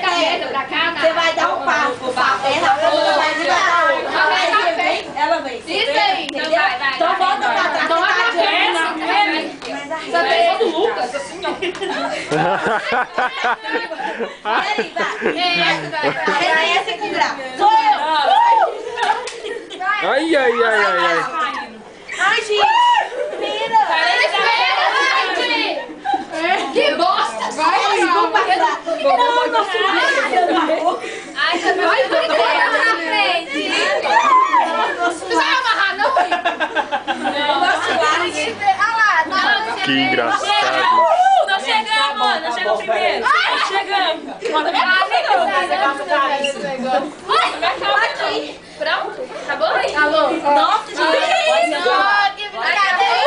caneta pra cá, Você vai dar um passo. Ela vai dar outra. Ela vem. Isso aí. Então vai. Então volta pra trás. Então vai pra frente. Só tem do Lucas, assim, ó. É essa que grava. Sou eu. Ai, ai, ai, ai, ai. Ai, gente. Mira. Que bosta! Vai, Vamos passar. Não, não subiu. ai, você vai na frente. Você vai amarrar, não? Olha lá, tá. Que engraçado. Nós chegamos, mano. Nós chegamos primeiro. Nós chegamos. Bota minha Aqui. Pronto? Acabou? Acabou. Nossa, gente. Que brincadeira.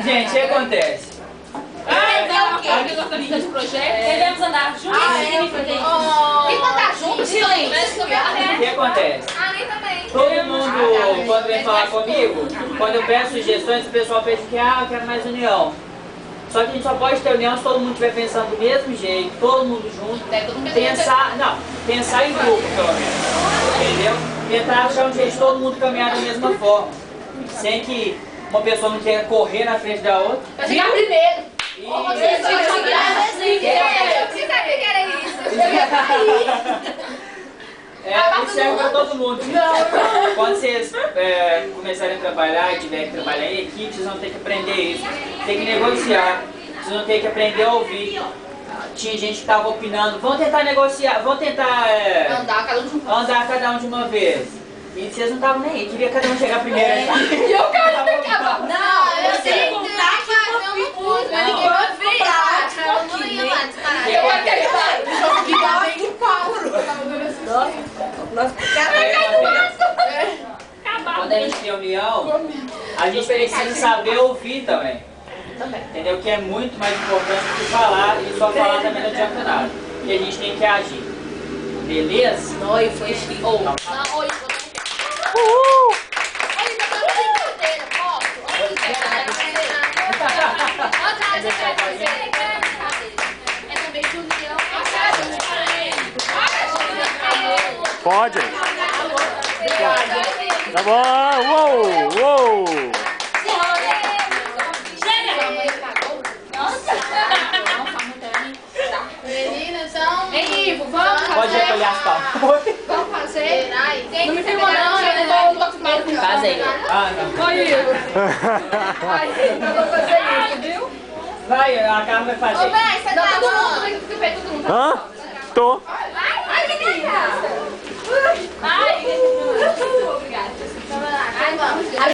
Gente, o que acontece? Devemos andar juntos. Tem que andar junto, silêncio. O que acontece? Ali também. Todo mundo, quando vem falar comigo, quando eu peço sugestões, o pessoal pensa que, eu quero mais união. Só que a gente só pode ter união se todo mundo estiver pensando do mesmo jeito, todo mundo junto. Pensar em grupo, pelo menos. Entendeu? Tentar achar um jeito de todo mundo caminhar da mesma forma. Sem que uma pessoa não queira correr na frente da outra. Pra chegar primeiro. E... Eu sabia que era isso. Eu ia cair. Isso serve para todo mundo. Quando vocês começarem a trabalhar e tiverem que trabalhar em equipe, vocês vão ter que aprender isso. Tem que negociar. Vocês vão ter que aprender a ouvir. Tinha gente que estava opinando, vão tentar negociar, vão tentar Andar cada um de uma vez. E vocês não estavam nem aí, queria cada um chegar primeiro. E eu quero pegar. Não, eu sei sei contar que ninguém vai ver. Eu não ia lá disparar. Eu ia querer lá. Igual aí do Paulo. Quando a gente tem união, a gente precisa saber ouvir também. Entendeu? Que é muito mais importante do que falar, e só falar também não adianta nada. E a gente tem que agir. Beleza? Oi, foi chique. Oi, oi, oi, Pode. Tá bom. Uou, uou. meninas, então... Ei, Ivo, vamos fazer? Pode recolher as palmas. Vamos fazer? Não me filma não, eu não tô acostumado com Faz aí. Ah, não. Oi, Ivo. Eu vou fazer isso, viu? Vai, a Carla vai fazer. Vai, não, todo mundo. Hã? Tô. Ai, menina. Vai. Obrigada. Vai, vamos.